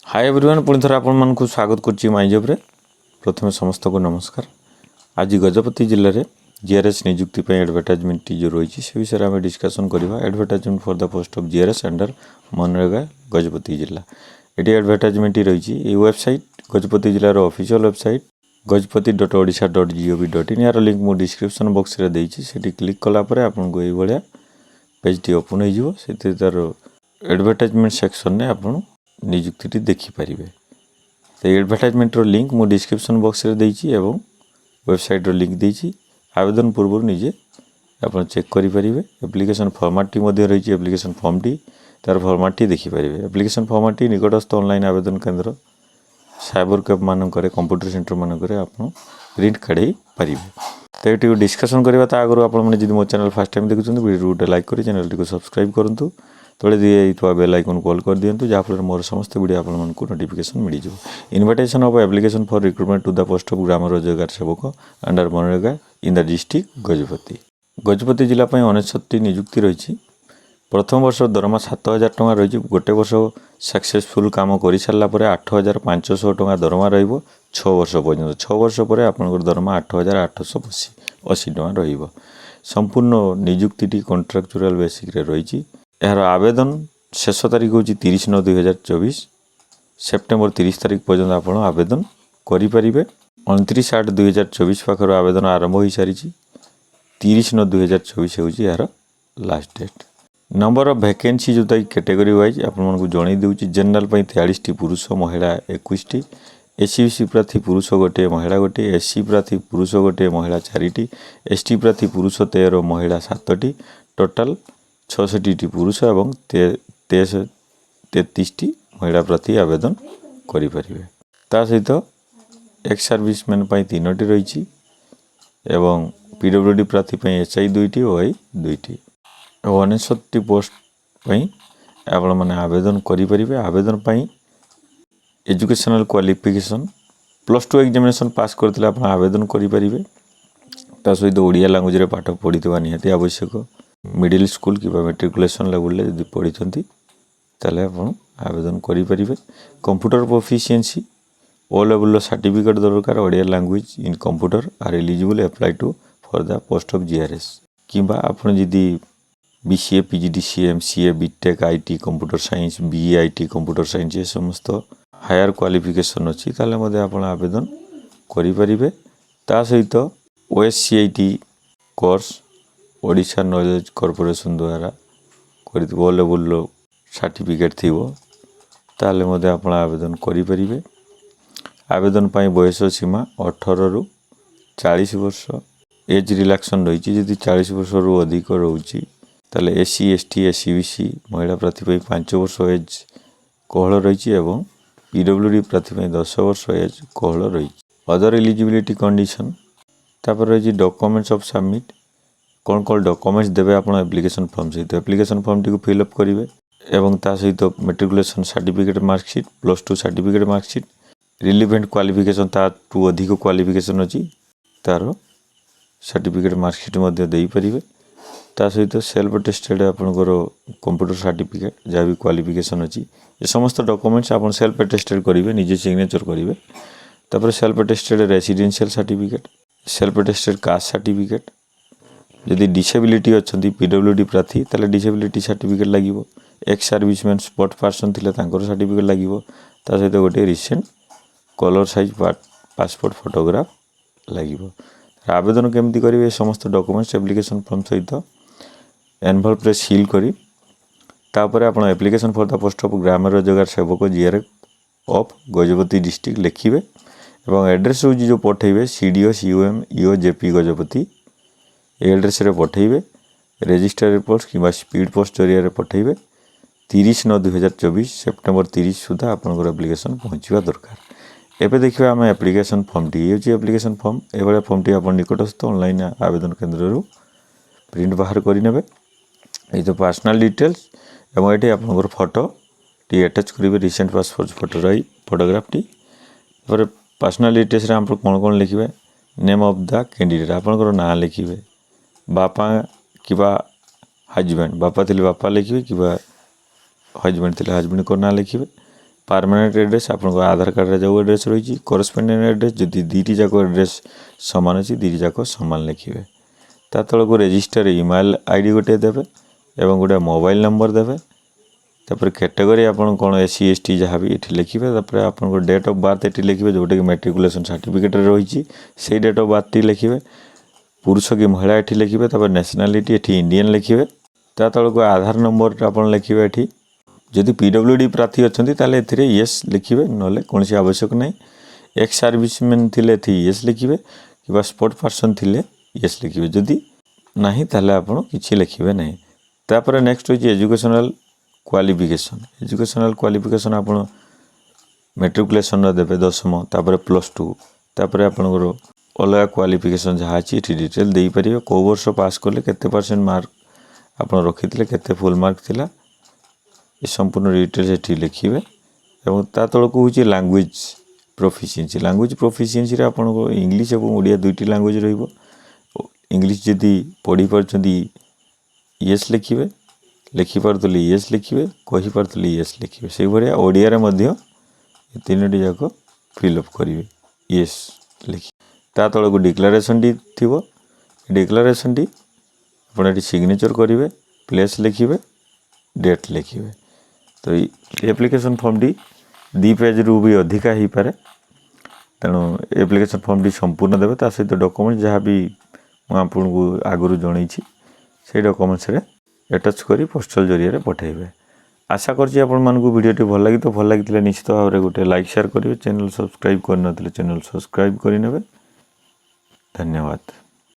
Hi everyone पुणी थर आपण स्वागत करुच्ची माई जॉब रे। प्रथम समस्त को नमस्कार। आज गजपति जिले में जीआरएस नियुक्ति एडवर्टाइजमेंट जो रही से विषय में डिस्कसन करवा। Advertisement for the post of GRS under मनरेगा गजपति जिला ये एडवर्टाइजमेंट रही। ये वेबसाइट गजपति जिलार ऑफिशियल वेबसाइट gajapati.odisha.gov.in यार लिंक मु डिस्क्रिप्शन बॉक्स रे देइछि। सेठी क्लिक कला परे आपनको ये भलिया पेज टी ओपन हो जिवो। सेठी तार एडवर्टाइजमेंट सेक्शन ने आपण नियुक्ति देखि पारिबे। तो एडवर्टाइजमेंट रो लिंक मु डिस्क्रिप्शन बॉक्स रे देइछि एवं वेबसाइट रो लिंक देइछि। आवेदन पूर्व निजे आपण चेक करि परिबे। एप्लिकेशन फॉर्मेट टी मध्ये रहिछि। एप्लिकेशन फॉर्म टी तार फॉर्मेट टी देखि परिबे। एप्लिकेशन फॉर्मेट टी निकटस्थ ऑनलाइन आवेदन केंद्र साइबर कैफ मान करे कंप्यूटर सेंटर मान करे आपण प्रिंट काढै परिबे। तो ये डिस्कसन करवा ता आगु आपण माने जदि मो चैनल फर्स्ट टाइम देखुछन वीडियो टे लाइक करी चैनल टी सब्सक्राइब करंतु। तले दिए बेल आइकन कॉल कर दियंतु जहाँफल मोर समस्त वीडियो आपण नोटिफिकेशन मिल जाए। Invitation of application for recruitment to the post of Gram Rozgar Sevak under मनरेगा इन द डिस्ट्रिक्ट गजपति जिला 69 नियुक्ति रही। प्रथम वर्ष दरमा 7,000 टଙ୍କା रही। गोटे वर्ष सक्सेसफुल काम कर सारापर 8,500 टଙ୍କା दरमा रही। 6 वर्ष पर्यटन 6 वर्ष पर आपंकर दरमा 8,880 टଙ୍କା रही। संपूर्ण नियुक्ति कॉन्ट्रैक्चुअल बेसिक रही। यार आवेदन शेष तारीख हूँ 30/9/2024 सेप्टेम्बर 30 तारीख पर्यटन आप आवेदन करें। 29/8/2024 पाखर आवेदन आरंभ हो सारी। 30/9/2024 हूँ यार last date. Number of vacancy जो कैटेगरी वाइज आपको जन दूसरी। जनरल 43 पुरुष महिला 21। एससीबीसी प्रार्थी पुरुष गोटे महिला गोटे। एससी प्रार्थी पुरुष गोटे महिला 4टी। एसटी प्रार्थी पुरुष 13 महिला 7टी। टोटाल 66टी पुरुष एवं 33टी महिला प्रार्थी आवेदन करें। ता सहित एक्स सर्विसमैन 3टी रही। एवं पीडब्ल्यूडी प्रार्थी एचआई 2टी ओआई 2टी। 69 पोस्ट आपण मैंने आवेदन करें। आवेदन एजुकेशनल क्वालिफिकेशन +2 एग्जामिनेशन पास करते आप आवेदन करें। ता सहित ओडिया लैंग्वेज रे पाठ पढ़ी निहाती आवश्यक। मिडिल स्कूल कि मेट्रिकुलेशन लेवल यदि पढ़ी ताले आप आवेदन करें। Computer proficiency O level certificate दरकार। Odia language in computer are eligible apply to for the post of GRS. किंबा आपन जदि BCA PGDCA MCA BTech IT computer science BIT computer science ये समस्त हायर क्वालिफिकेशन अच्छी ताले मधे आपण आवेदन करें। ता सहित ओएससीआईटी कोर्स ओडिशा नॉलेज कॉर्पोरेशन द्वारा कर ओ लेवल सर्टिफिकेट थी ताले मधे आपण आवेदन करें। आवेदन पाई बयस सीमा 18 रु 40 वर्ष। एज रिलैक्सन रही। जदि 40 वर्ष रु अधिक रोची ताले एससी एसटी एससीबीसी महिला प्रार्थी 5 वर्ष एज कोहल रही। एवं पीडब्ल्यूडी प्रार्थी 10 वर्ष एज कोहल रही। अदर एलिजिबिलिटी कंडीशन तापर रही। डॉक्यूमेंट्स ऑफ सबमिट कौन कौन डॉक्यूमेंट्स देवे आप एप्लिकेशन फॉर्म सहित। एप्लिकेशन फॉर्म टी फिलअप करेंगे एवं ता सहित matriculation certificate marksheet +2 certificate marksheet relevant qualification ताठू अधिक क्वालिफिकेशन अच्छी तार सर्टिफिकेट मार्कशीट दे पारे। ता सहित सेल्फ अटेस्टेड आपंकर कंप्यूटर सर्टिफिकेट जहाँ भी क्वालिफिकेशन अच्छी ये समस्त डॉक्यूमेंट्स आप सेल्फ अटेस्टेड करेंगे निजे सिग्नेचर करेंगे। तापर self attested residential certificate self attested caste certificate. यदि डिसेबिलिटी अच्छा पीडब्ल्यूडी प्रार्थी ताले डिसेबिलिटी सर्टिफिकेट लगे। एक्स सर्विसमैन स्पॉट पर्सन थिले तांकर सर्टिफिकेट लगे। ता सहित गोटे recent colour size passport photograph लगे। आवेदन केमती करेंगे समस्त डॉक्यूमेंट्स एप्लिकेशन फॉर्म सहित एनवलप रे सील करी तापर आपण application for the post of Gram Rozgar Sevak GRF of Gajapati district लिखिबे। एवं एड्रेस हूँ जो पठेबे CDO COM EO JP Gajapati address रे पठेबे। रजिस्टर पोस्ट कि स्पीड पोस्ट जरिया पठेबे। 30/9/2024 सेप्टेम्बर 30 सुधा आपंकर एप्लिकेशन पहुँचवा दरकार। एबे देखिए आम एप्लिकेशन फॉर्म टी ये एप्लिकेशन फॉर्म ये फॉर्म टी आप निकटस्थ ऑनलाइन आवेदन केन्द्र प्रिंट बाहर करेंगे। ये तो पर्सनल डिटेल्स एवं ये आपंकर फोटो टी अटैच करेंगे। रिसेंट पासपोर्ट फोटो रही फोटोग्राफ टी पर्सनल डिटेल्स आप कौन कौन लिखे। नेम ऑफ द कैंडिडेट आपंकर ना लिखे। बापा कि हजबैंड बापा थे बापा लिखे कि हजबैंड थे हजबैंड को ना लिखे। परमानेंट एड्रेस आपन आधार कार्ड रे जो एड्रेस रही करेस्पोंडेंट एड्रेस जदि दीटी जाक एड्रेस सामान अच्छी दीटी जाक सामान लिखिए ता तल को रजिस्टर ईमेल आईडी गोटे देवे एवं गोटे मोबाइल नंबर देवे तापर कैटेगरी आपन कोन एससी एसटी जहाँ भी ये लिखिए तापर आपन डेट ऑफ बर्थ ये लिखिए जोटा कि मैट्रिकुलेशन सर्टिफिकेट रही से डेट ऑफ बर्थ टी लिखिए पुरुष कि महिला ये लिखिए तापर नेशनालिटी ये इंडियन लिखिए ता तल को आधार नंबर आपन लिखिए ये जदि पीडब्ल्यूडी प्रार्थी अच्छा ताले एथिरे येस लिखिए नले कौन आवश्यक नहीं एक्स सर्विसमैन थिले येस लिखिए कि स्पोर्ट पर्सन थिले येस लिखिए जदि नहीं ताले आपण किछि लिखिए नहीं तापर नेक्स्ट होची एजुकेशनल क्वालिफिकेशन आपण मैट्रिकुलेशन देवे 10वीं तापर +2 तापर आपनकर अलग क्वालिफिकेशन जहाँ अच्छी ये डिटेल दे पारे कौ वर्ष पास कले केते % मार्क आप रखी केते फुल मार्क थिला ये संपूर्ण डिटेल ये लिखिए और ता तलक हूँ लैंग्वेज प्रोफिशिएंसी आप इंग्लिश और ओडिया दुईटी लैंग्वेज रहिबो इंग्लिश जदि पढ़ी पार्टी येस लिखिए लिखिपारे येस लिखिए कहीपारे येस लिखिए से भाया ओडिया रे तीनोटी जाक फिलअप करेंगे येस लिखिए ता तलक डिक्लेरेशन टी थी डिक्लेरेशन टी आप सिग्नेचर करेंगे प्लेस लिखिए डेट लिखिए तो एप्लिकेशन फॉर्म टी 2 पेज रु भी अधिका हो पारे तेणु एप्लिकेशन फॉर्म टी संपूर्ण देवे ता सहित डॉक्यूमेंट जहाँ भी आपको आगु जनई से डॉक्यूमेंट्स रे अटैच करी पोस्टल जरिए पठेबे आशा करछि आपण मानकु वीडियोटी भल लगी तो भल लगी निश्चित भाव में गोटे लाइक शेयर करेंगे चैनल सब्सक्राइब करनथिले चैनल सब्सक्राइब करिनेबे धन्यवाद।